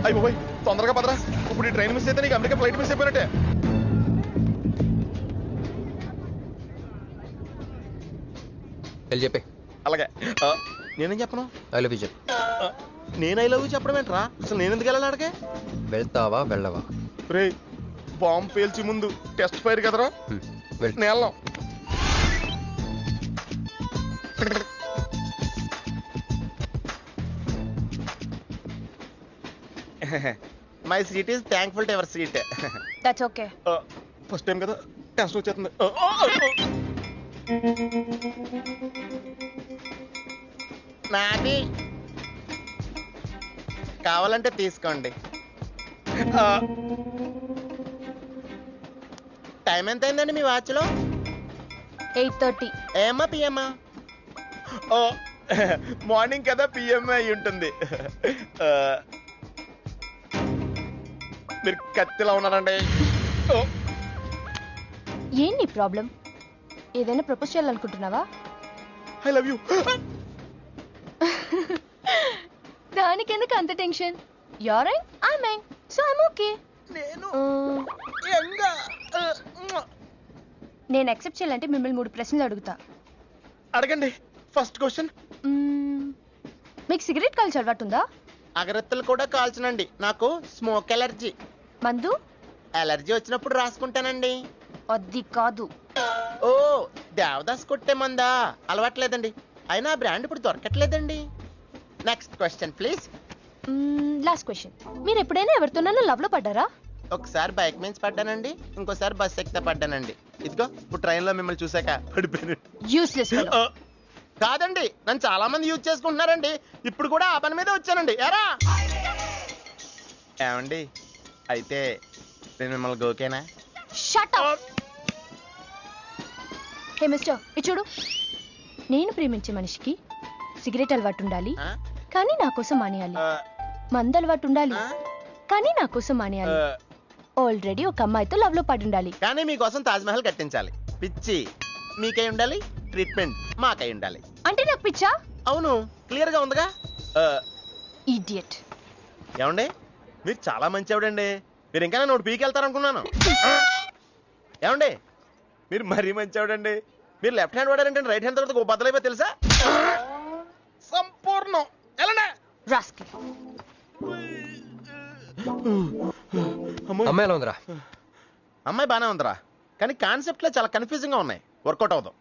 అయిపోయి తొందరగా పదరా. ఇప్పుడు ఈ ట్రైన్ మిస్ అయితే నీకు అమెరికా ఫ్లైట్ మిస్ అయిపోయినట్టే. వెళ్ళి చెప్పే. అలాగే. నేనేం చెప్పను? ఐ లవ్ యూ చెప్పు. నేను ఐ లవ్ యూ చెప్పడం ఏంట్రా? అసలు నేను ఎందుకు వెళ్ళాలి అడిగే? వెళ్తావా వెళ్ళవా? రే బాంబు పేల్చి ముందు టెస్ట్ ఫైర్ కదరా. నేను వెళ్ళాం. My seat is thankful to ever seat. That's okay. First time కదా టెన్షన్ వచ్చేస్తుంది. నాది కావాలంటే తీసుకోండి. టైం ఎంత అయిందండి మీ వాచ్లో? 8:30. ఏమా పిఎమ్మా? ఓ మార్నింగ్ కదా, పిఎంఏ అయి ఉంటుంది. మీరు కత్తిలా ఉన్నారండి. ఏంటి ప్రాబ్లం? ఏదైనా ప్రపోజ్ చేయాలనుకుంటున్నావా? I love you. దానికి ఎందుకు అంత tension? Your young, I'm young, so I'm okay. నేను యాక్సెప్ట్ చేయాలంటే మిమ్మల్ని 3 ప్రశ్నలు అడుగుతా. అడగండి. First question. మీకు సిగరెట్ కాల్చి అలవాటు ఉందా? అగరత్తులు కూడా కాల్చనండి. నాకు స్మోక్ ఎలర్జీ. మందు? ఎలర్జీ వచ్చినప్పుడు రాసుకుంటానండి. అది కాదు. ఓ దేవదాస్ కొట్టే మందా? అలవాట్లేదండి. అయినా బ్రాండ్ ఇప్పుడు దొరకట్లేదండి. Next question please. Last question. మీరు ఎప్పుడైనా ఎవరితోనైనా లవ్ లో పడ్డారా? ఒకసారి బైక్ మీద పడ్డానండి, ఇంకోసారి బస్ ఎక్కితే పడ్డానండి. ఇదిగో ఇప్పుడు ట్రైన్ లో మిమ్మల్ని చూసాక పడిపోయాను. యూస్లెస్. కాదండి, నన్ను చాలా మంది యూజ్ చేసుకుంటున్నారండి. ఇప్పుడు కూడా ఆ పని మీద వచ్చానండి. ఎరా ఏమండి, అయితే నేను మిమ్మల్ని గోకేనా? Shut up. హే మిస్టర్, ఇది చూడు. నేను ప్రేమించే మనిషికి సిగరెట్ అలవాటు ఉండాలి, కానీ నా కోసం మానేయాలి. మందు అలవాటు ఉండాలి, కానీ నా కోసం మానేయాలి. ఆల్రెడీ ఒక అమ్మాయితో లవ్ లో పడి ఉండాలి, కానీ మీకోసం తాజ్ మహల్ కట్టించాలి. పిచ్చి మీకై ఉండాలి, ట్రీట్మెంట్ మాకై ఉండాలి. అంటే నాకు పిచ్చా? అవును, క్లియర్ గా ఉందిగా. ఇడియట్. ఏమండి, మీరు చాలా మంచి ఆవిడండి. మీరు ఇంకా నన్ను పీకి వెళ్తారనుకున్నాను. ఏమండి, మీరు మరీ మంచి ఆవిడండి. మీరు లెఫ్ట్ హ్యాండ్ వాడారంటే రైట్ హ్యాండ్ తర్వాత బద్దలైపోయి తెలుసా? సంపూర్ణం. ఎలానే అమ్మాయి ఎలా ఉందిరా? అమ్మాయి బానే ఉందిరా, కానీ కాన్సెప్ట్ లో చాలా కన్ఫ్యూజింగ్ గా ఉన్నాయి. వర్కౌట్ అవుతాం.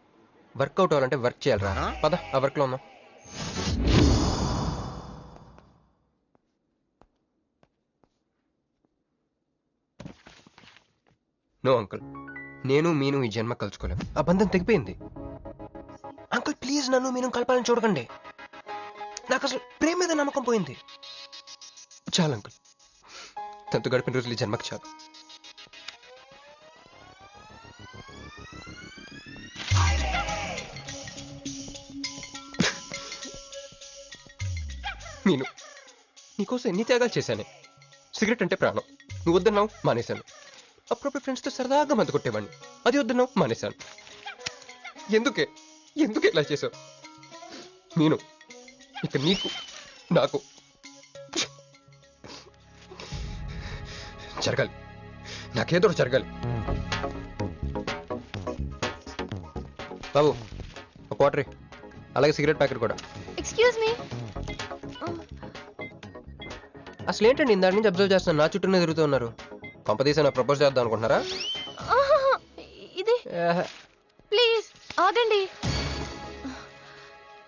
వర్కౌట్ అవ్వాలంటే వర్క్ చేయాలరా. పద ఆ వర్క్ లో ఉన్నాం. నో అంకుల్, నేను మీను ఈ జన్మ కలుసుకోలేం. ఆ బంధం తెగిపోయింది. అంకుల్ ప్లీజ్ నన్ను మీను కలపాలని చూడకండి. నాకు అసలు ప్రేమ మీద నమ్మకం పోయింది. చాలు అంకుల్, తనతో గడిపిన రోజులు ఈ జన్మకు చాలు. మీను, నీకోసం ఎన్ని త్యాగాలు చేశానే. సిగరెట్ అంటే ప్రాణం, నువ్వు వద్దన్నావు మానేశాను. అప్పుడప్పుడు ఫ్రెండ్స్తో సరదాగా మందు కొట్టేవాడిని, అది వద్దన్నావు మానేశాను. ఎందుకే ఇలా చేసావు? మీను, ఇక నీకు నాకు జరగాలి, నాకేదో జరగాలి. బాబు ఒక వాటర్, అలాగే సిగరెట్ ప్యాకెట్ కూడా. Excuse me. అసలు ఏంటండి ఇందాక నుంచి అబ్జర్వ్ చేస్తాను, నా చుట్టూనే తిరుగుతూ ఉన్నారు. కొంపదీసి నా ప్రపోజ్ చేద్దాం అనుకుంటున్నారా? ఇది ప్లీజ్ ఆగండి.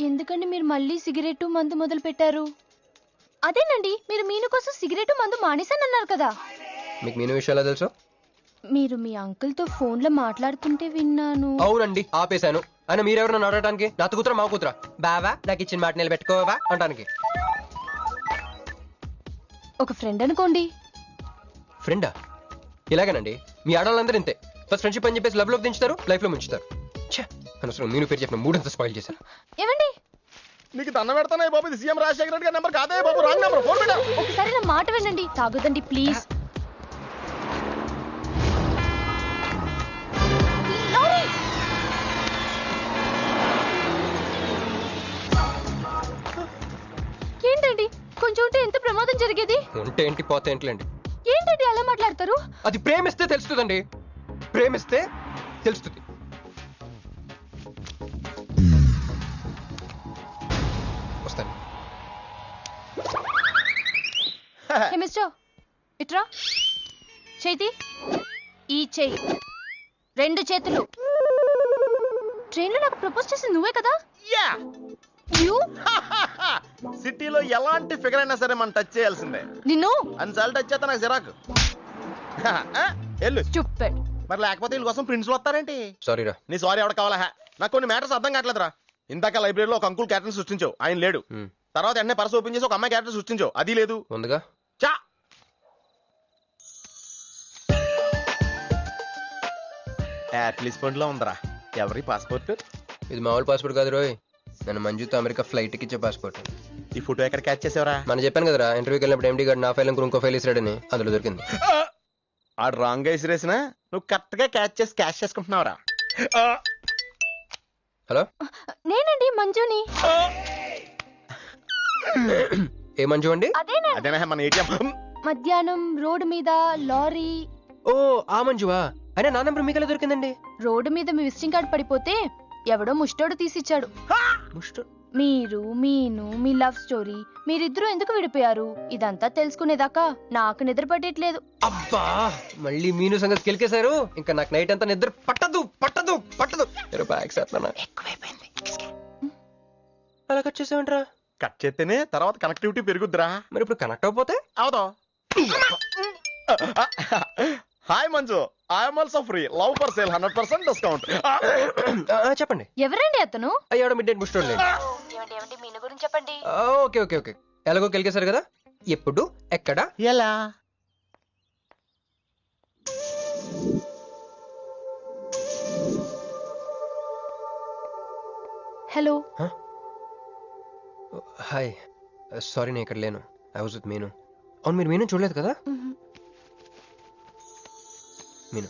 ఎందుకండి మీరు మళ్ళీ సిగరెట్ మందు మొదలు పెట్టారు? అదేనండి, మీరు మీను కోసం సిగరెట్ మందు మానేశానన్నారు కదా. మీకు మీను విషయాలు తెలుసు? మీరు మీ అంకుల్ తో ఫోన్ లో మాట్లాడుతుంటే విన్నాను. అవునండి, ఆపేశాను. ఆయన మీరెవరు నన్ను అడగడానికి? నా కూతురా మా కూతురా? బావా నాకు ఇచ్చిన మాట నిలబెట్టుకోవా అంటానికి. ఒక ఫ్రెండ్ అనుకోండి. ఫ్రెండా? ఇలాగేనండి, మీ ఆడవాళ్ళందరూ ఇంతే. ఫస్ట్ ఫ్రెండ్షిప్ అని చెప్పేసి లవ్ లో దించుతారు, లైఫ్ లో ముంచుతారు. అనవసరం మీను పేరు చెప్పిన మూడంతా స్పాయిల్ చేశారు. ఏమండి, నీకు దండం పెడతానే బాబు, ఇది సీఎం రాజశేఖర రెడ్డి గారి నెంబర్ కాదే బాబు, రాంగ్ నెంబర్. ఫోన్ పెట్టా. ఒకసారి నా మాట వినండి. తాగొద్దండి ప్లీజ్. ఏంటండి కొంచెం ఉంటే ఎంత ప్రమాదం జరిగేది. ఉంటే ఏంటి పోతే ఏంటిలేండి. ఏంటండి అలా మాట్లాడతారు? అది ప్రేమిస్తే తెలుస్తుందండి, ప్రేమిస్తే తెలుస్తుంది. వస్తాను. హే మిస్టర్, ఇట్రా. చేతి ఈ చెయ్యి, 2 చేతులు. ట్రైన్ లో నాకు ప్రపోజ్ చేసింది నువ్వే కదా? యా యూ సిటీలో ఎలాంటి ఫిగర్ అయినా సరే మనం టచ్ చేయాల్సిందే. నిన్ను అన్నిసార్లు టచ్ చేస్తా నాకు చిరాకు. వెళ్ళు. స్టూపిడ్. మరి లేకపోతే వీళ్ళ కోసం ప్రిన్స్లు వస్తారేంటి? సారీ రా. నీ సారీ ఎవడ కావాలా? నాకు కొన్ని మ్యాటర్స్ అర్థం కావట్లేదురా. ఇందాక లైబ్రరీలో ఒక అంకుల్ క్యారెక్టర్ సృష్టించావు, ఆయన లేడు. తర్వాత ఎన్నే పర్స్ ఓపెన్ చేసి ఒక అమ్మాయి క్యారెక్టర్ సృష్టించావు, అది లేదు. ముందుగా చా లో ఉందరా. ఎవరి పాస్పోర్ట్? ఇది మామూలు పాస్పోర్ట్ కాదు రోయ్, నన్ను మంజుతో అమెరికా ఫ్లైట్ కి ఇచ్చే పాస్పోర్ట్. ఈ ఫోటో ఎక్కడ క్యాచ్ చేసావరా? మనం చెప్పాను కదరా, ఇంటర్వ్యూకి వెళ్ళినప్పుడు ఎండి గారు నా ఫైల్ ఇంకో ఫైల్ ఇస్తాడని, అందులో దొరికింది. ఆడు రాంగ్ గా ఇసిరేసినా నువ్వు కరెక్ట్ గా క్యాచ్ చేసుకుంటున్నావురా. హలో, నేనండి మంజుని. ఏ మంజు అండి? అదేనా మన ఏటీఎం. మధ్యాహ్నం రోడ్డు మీద లారీ. ఓ ఆ మంజువా? అయినా నా నెంబర్ మీకెలా దొరికిందండి? రోడ్డు మీద మీ విజిటింగ్ కార్డ్ పడిపోతే ఎవడో ముష్టోడు తీసిచ్చాడు. మీరు, మీను, మీ లవ్ స్టోరీ, మీరిద్దరూ ఎందుకు విడిపోయారు, ఇదంతా తెలుసుకునేదాకా నాకు నిద్ర పట్టేట్లేదు. అబ్బా, మళ్ళీ మీను సంగతి కెలికేశారు. ఇంకా నాకు నైట్ అంతా నిద్ర పట్టదు పట్టదు పట్టదు. ఎక్కువైపోయింది. అలా కట్ చేసామంటరా? కట్ చేస్తేనే తర్వాత కనెక్టివిటీ పెరుగుద్దిరా. మరి ఇప్పుడు కనెక్ట్ అయిపోతే అవుదా? Hi Manju, I'm also free. Love for sale 100% discount. చెప్పండి. ఎవరండి అతను? అయ్యాడు మిడ్ నైట్ ముస్టోడ్ లేండి. మీను గురించి చెప్పండి. ఓకే ఓకే ఓకే, ఎలాగో కెలికేశారు కదా, ఎప్పుడు ఎక్కడ ఎలా? హలో. హాయ్, సారీ నేను ఇక్కడ లేను. ఐ వాజ్ విత్ మీను. అవును, మీరు మీను చూడలేదు కదా? మీను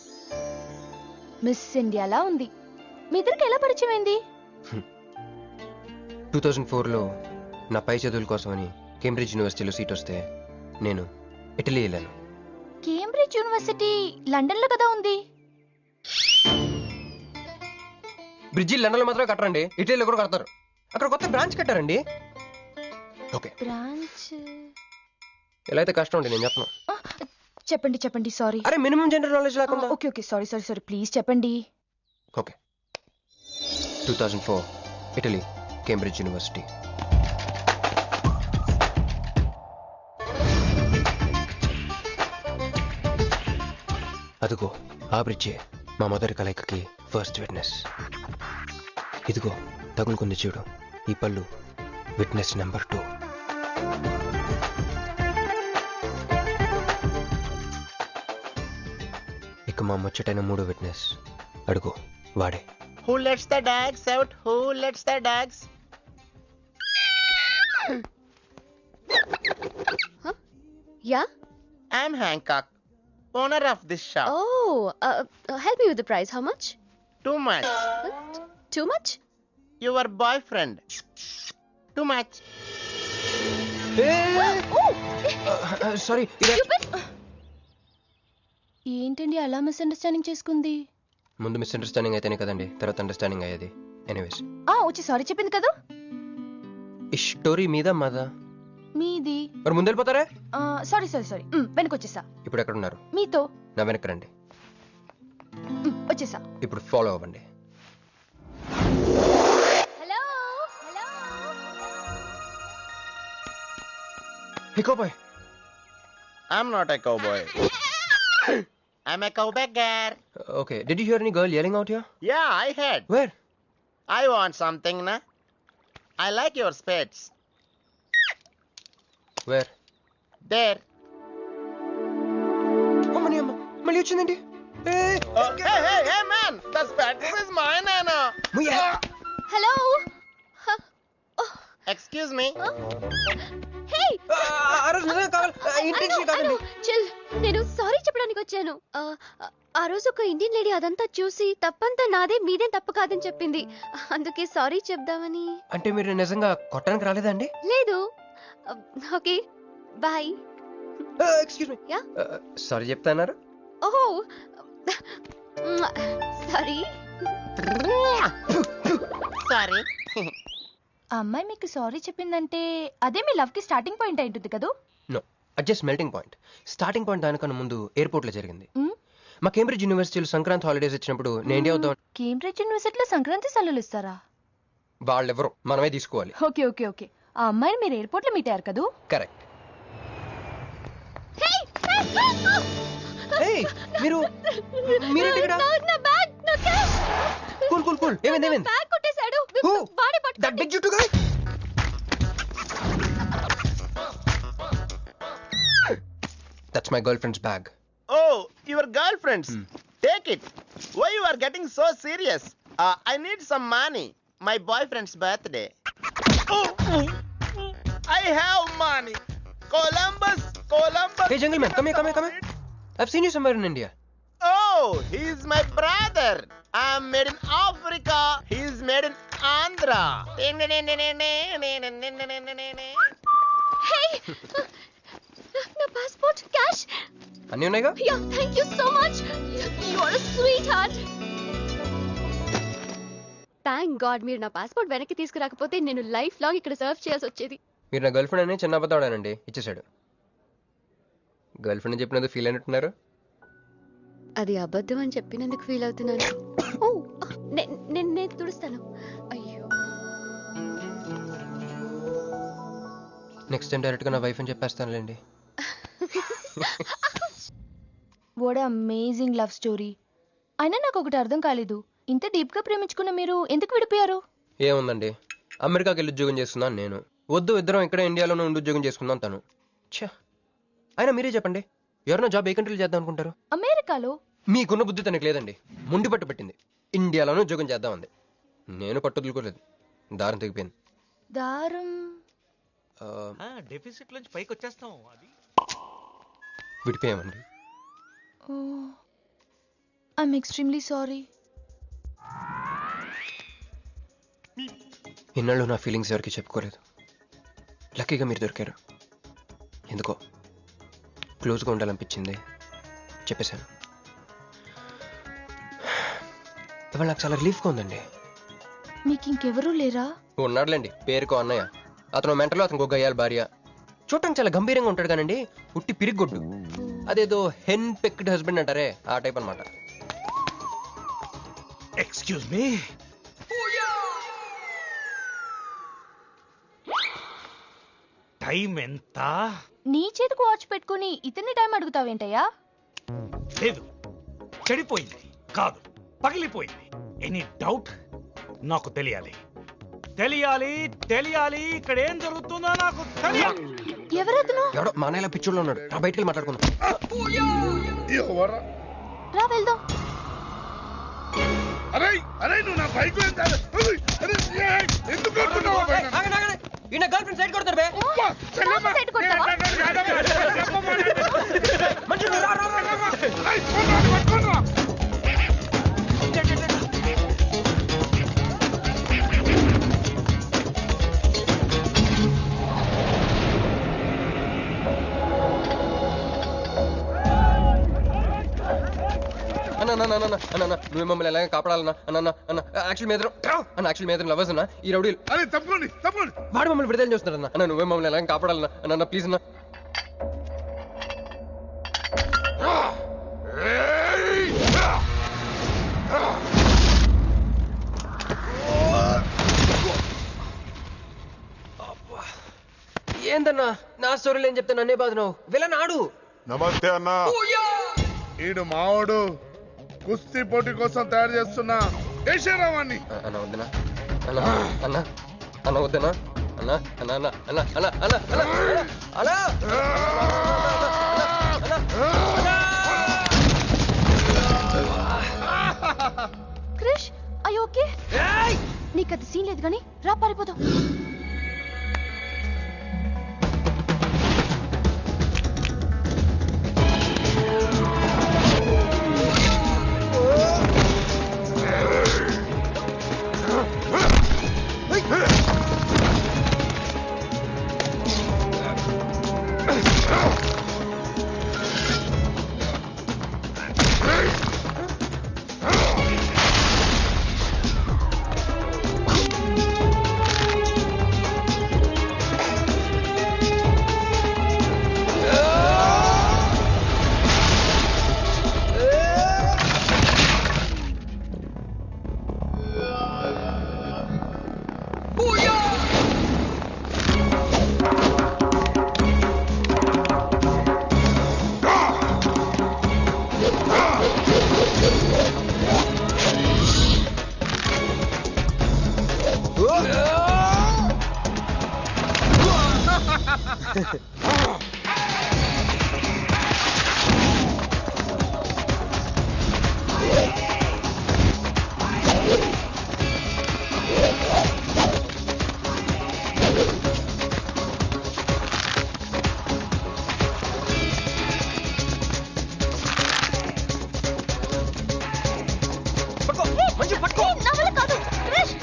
మిస్ ఇండియాలా ఉంది. మీ ఇద్దరికి ఎలా పరిచయం అయింది? 2004లో నా పై చదువుల కోసమని కేంబ్రిడ్జ్ యూనివర్సిటీలో సీట్ వస్తే నేను ఇటలీ వెళ్ళాను. కేంబ్రిడ్జ్ యూనివర్సిటీ లండన్ లో కదా ఉంది. బ్రిడ్జి లండన్ లో మాత్రమే కట్టరండి, ఇటలీలో కూడా కడతారు. అక్కడ కొత్త బ్రాంచ్ కట్టారండి. ఓకే, బ్రాంచ్ ఎలా అయితే కష్టం అండి, నేను చెప్పను. చెప్పండి చెప్పండి. సారీ. అరే మినిమం జనరల్ నాలెడ్జ్ లేకుండా. Okay okay, sorry sorry sorry, please చెప్పండి. Okay, 2004 Italy, Cambridge university. అదిగో ఆ బ్రిడ్జే మా మొదటి కలయికకి ఫస్ట్ విట్నెస్. ఇదిగో తగులుకుంది చూడు ఈ పళ్ళు, విట్నెస్ నెంబర్ 2. ఇక మా ముచ్చటైన 3 విట్నెస్ అడుగు, వాడే. Who lets the dogs out? Who lets the dogs? Yeah? I'm Hancock, owner of this shop. Oh, help me with the price. How much? Too much. Too much? Your boyfriend. Too much. Sorry. ఏంటండి అలా misunderstanding చేసుకుంది? ముందు misunderstanding అయితేనే కదండి తర్వాత understanding అయ్యేది. Anyways, వచ్చి sorry చెప్పింది కదా. ఈ స్టోరీ మీద మాదా? మీది. మరి ముందు వెళ్ళిపోతారా? సారీ సారీ సారీ, వెనకొచ్చేసా. ఇప్పుడు ఎక్కడ ఉన్నారు? మీతో. నా వెనక్కి రండి. వచ్చేసా. ఇప్పుడు ఫాలో అవ్వండి. Hello hello. Hey cowboy. I'm not a cowboy. I'm a cowbagger. Okay, did you hear any girl yelling out here? Yeah, I heard. Where? I want something, na? I like your spades. Where? There. అమ్మని అమ్మ, మళ్ళీ వచ్చిందండి. Hey, man! The spades is mine, Anna. Hello. Excuse me. Hey, chill. నేను sorry చెప్పడానికి వచ్చాను. ఆ రోజు ఒక ఇండియన్ లేడీ అదంతా చూసి తప్పంతా నాదే, మీదేం తప్పు కాదని చెప్పింది. అందుకే సారీ చెప్దామని. అంటే మీరు నిజంగా కొట్టడానికి రాలేదా అండి? లేదు, okay bye. Excuse me. Yeah? Sorry చెప్తాన్నారు. ఓహో సారీ. సారీ. ఆ అమ్మాయి మీకు సారీ చెప్పిందంటే అదే మీ లవ్ కి స్టార్టింగ్ పాయింట్ అయి ఉంటుంది కదా? నో, అది just melting point. Starting point దానికన్నా ముందు ఎయిర్పోర్ట్ లో జరిగింది. మ్? మా కేంబ్రిడ్జ్ యూనివర్సిటీలో సంక్రాంతి హాలిడేస్ వచ్చినప్పుడు నేను ఇండియా వద్దాం. కేంబ్రిడ్జ్ యూనివర్సిటీలో సంక్రాంతి సెలవులు ఇస్తారా? వాళ్ళెవరో మనమే తీసుకోవాలి. Okay okay okay. ఆ అమ్మాయిని మీరు ఎయిర్పోర్ట్ లో మీట్ అయ్యారు కదా? కరెక్ట్. మీరు మీరేంటి ఇక్కడ? నా బ్యాగ్, నా క్యాష్. Cool cool cool. ఏమైంది ఏమైంది? బ్యాగ్ కొట్టేశాడు. Who? వాడే That పట్టుకోండి. big juttu guy? That's my girlfriend's bag. Oh, your girlfriends. Take it. Why you are getting so serious? I need some money. My boyfriend's birthday. I have money. Columbus. Hey gentleman, come here. I've seen you somewhere in India. Oh, he's my brother. I'm made in Africa. He's made in Andhra. Hey! నా passport, cash. అన్నీ ఉన్నాయిగా? Yeah, thank you so much. You are a sweetheart. Thank God మీరు నా passport వెనక్కి తీసుకురాకపోతే నేను life long ఇక్కడ serve చేయాల్సి వచ్చేది. మీరు నా గర్ల్ ఫ్రెండ్ అని చిన్న అబద్ధాడానండి, ఇచ్చేసాడు. గర్ల్ ఫ్రెండ్ చెప్పినందుకు ఫీల్ అయినట్టున్నారు. అది అబద్ధం అని చెప్పినందుకు ఫీల్ అవుతున్నాను. ఓ, నేను తుడుస్తాను. అయ్యో, నెక్స్ట్ టైం డైరెక్ట్ గా నా వైఫ్ అని చెప్పేస్తానులేండి. What amazing love story. అయినా నాకు ఒకటి అర్థం కాలేదు, ఇంత డీప్ గా ప్రేమించుకున్న మీరు ఎందుకు విడిపోయారు? ఏముందండి, అమెరికాకి వెళ్ళి ఉద్యోగం చేస్తున్నాను నేను. వద్దు, ఇద్దరం ఇక్కడ ఇండియాలోనే ఉండి ఉద్యోగం చేసుకుందాం తను. ఛా, అయినా మీరే చెప్పండి, ఎవరైనా జాబ్ ఏ కంట్రీలో చేద్దాం అనుకుంటారు? అమెరికాలో? మీకున్న బుద్ధి తనకి లేదండి. ముండి పట్టు పెట్టింది, ఇండియాలోనే ఉద్యోగం చేద్దామంది. నేను పట్టుదలుకోలేదు, దారం తెగిపోయింది. దారం? డెఫిసిట్ నుంచి పైకి వచ్చేస్తాం. అది విడిపోయామండి. I'm extremely sorry. ఇన్నాళ్ళు నా ఫీలింగ్స్ ఎవరికి చెప్పుకోలేదు. లక్కీగా మీరు దొరికారు. ఎందుకో క్లోజ్గా ఉండాలనిపించింది, చెప్పేశాను. ఇవాళ నాకు చాలా రిలీఫ్గా ఉందండి. మీకు ఇంకెవరూ లేరా? ఉన్నాడులేండి, పేరుకో అన్నయ్య. అతను మెంటలో, అతనికి ఒక గయ్యాల భార్య. చూడటానికి చాలా గంభీరంగా ఉంటాడు కానండి, ఉట్టి పిరిగొడ్డు. అదేదో హెన్ పెక్డ్ హస్బెండ్ అంటారే, ఆ టైప్ అనమాట. Excuse me. టైం ఎంత? నీ చేతికి వాచ్ పెట్టుకుని ఇతన్ని టైం అడుగుతావేంటయ్యా? లేదు, చెడిపోయింది కాదు, పగిలిపోయింది. Any doubt? నాకు తెలియాలి. ఇక్కడ ఏం జరుగుతుందో నాకు తెలియాలి. ఎవరతను? ఎవడో మా అన్నయ్యలా పిచ్చోళ్ళు ఉన్నాడు, రా బయటికి వెళ్ళి మాట్లాడుకుందాం. రా వెళ్దాం. నువ్వు నా బైక్ ఎందుకు ఈయన గర్ల్ ఫ్రెండ్ సైడ్ కొడతారు బే. నాకు సైడ్ కొడతావా? మనుషులు రా, రా, రా, రా. అన్న నువ్వు మమ్మల్ని ఎలాగ కాపాడాలన్నా అన్న యాక్చువల్ మీద లవర్స్ అన్న ఈ రౌడీలు. అరే తప్పండి వాడు మమ్మల్ని విడుదల చేస్తున్నాడు అన్న నువ్వే మమ్మల్ని ఎలాగ కాపాడాలన్నా అన్న ప్లీజ్ అన్న. ఏందన్నా నా స్టోరీలు ఏం చెప్తే నన్నే బాధనావు? వెళ్ళనాడు. నమస్తే అన్నా. ఈడు మావాడు కుస్తీ పోటీ కోసం తయారు చేస్తున్నా యశరావాణ్ణి. అన్న వద్దనా అన్న వద్దనా అన్న క్రిష్, ఐ ఓకే? నీకు అది సీన్ లేదు కానీ రా పారిపోతాం. పట్టుకో మంజు పట్టుకో. నా వల్ల కాదు క్రిష్.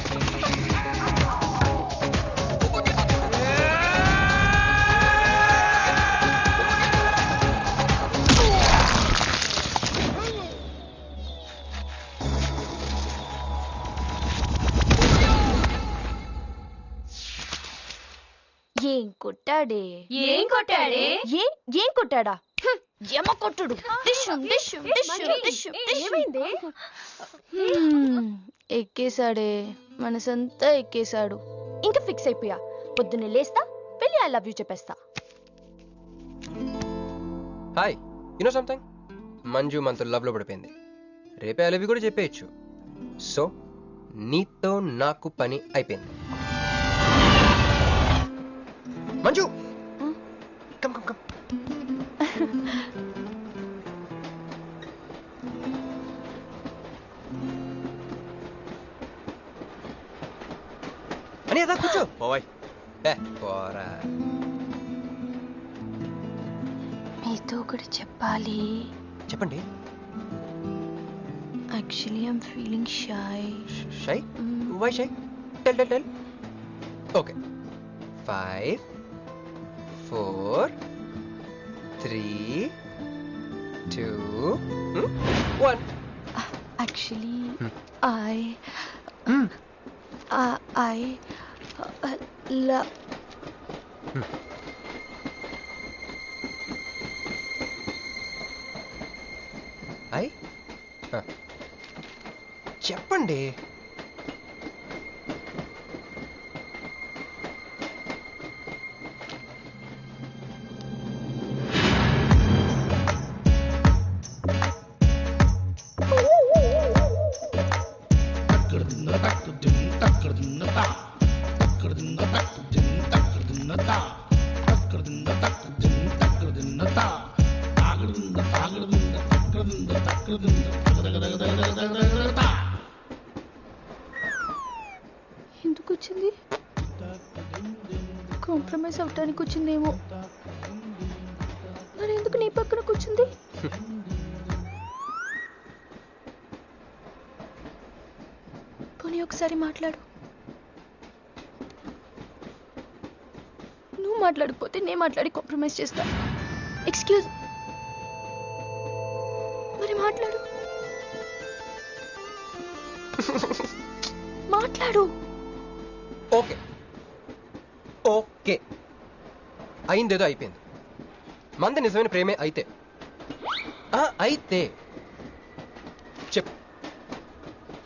ఏం కొట్టాడే ఏం కొట్టాడే? ఏం కొట్టాడా ఏమ కొట్టుడు డిష్షుం, డిష్షుం, డిష్షుం, డిష్షుం, డిష్షుం. ఎక్కేశాడే మనసంతా ఎక్కేశాడు. ఇంకా ఫిక్స్ అయిపోయా. పొద్దున్నే లేస్తా వెళ్ళి ఐ లవ్ యూ చెప్పేస్తా. హాయ్ యూనో సంథింగ్, మంజు మనతో లవ్లో పడిపోయింది. రేపే అలవి కూడా చెప్పేయచ్చు. సో నీతో నాకు పని అయిపోయింది. Manju come come come. అని అదా కూర్చో. పోవాయ్. పోరా. మీతో ఒకటి చెప్పాలి. చెప్పండి. Actually I'm feeling shy. Shy? Why shy? Tell tell tell. Okay. 5 4 3 2 1. Actually, I love. చెప్పండి. ఎందుకు వచ్చింది? కాంప్రమైజ్ అవటానికి వచ్చిందేమో. మరి ఎందుకు నీ పక్కన కూర్చుంది? పోనీ ఒకసారి మాట్లాడు. నువ్వు మాట్లాడకపోతే నేను మాట్లాడి కాంప్రమైజ్ చేస్తా. ఎక్స్క్యూజ్. మరి మాట్లాడు. మాట్లాడు. ఓకే ఓకే, అయిందేదో అయిపోయింది. మంది నిజమైన ప్రేమే అయితే అయితే చెప్పు,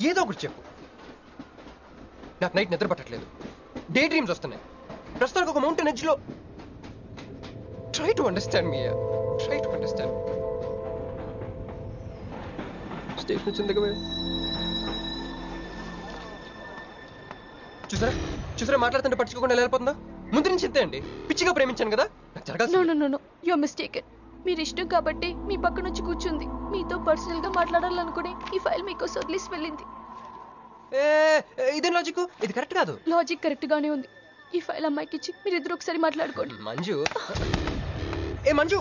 ఏదో ఒకటి చెప్పు. నాకు నైట్ నిద్ర పట్టట్లేదు, డే డ్రీమ్స్ వస్తున్నాయి. ప్రస్తుతానికి ఒక మౌంటైన్ ఎడ్జ్లో. Try to understand me, try to understand. Station వచ్చింది కదా. చూసారా చూసారా, మాట్లాడుతుంటే పట్టించుకోకుండా వెళ్ళిపోతుందా? ముందు నుంచి ఇంతే అండి. పిచ్చిగా ప్రేమించాను కదా, నాకు జరగాల్సింది. No you are mistaken. మీరు ఇష్టం కాబట్టి మీ పక్క నుంచి కూర్చుంది. మీతో పర్సనల్ గా మాట్లాడాలనుకుని ఈ ఫైల్ మీకోసం వదిలేసి వెళ్ళింది. ఇదేం లాజిక్? ఇది కరెక్ట్ కాదు. లాజిక్ కరెక్ట్ గానే ఉంది. ఈ ఫైల్ అమ్మాయికి ఇచ్చి మీరిద్దరు ఒకసారి మాట్లాడుకోండి. మంజు, మంజు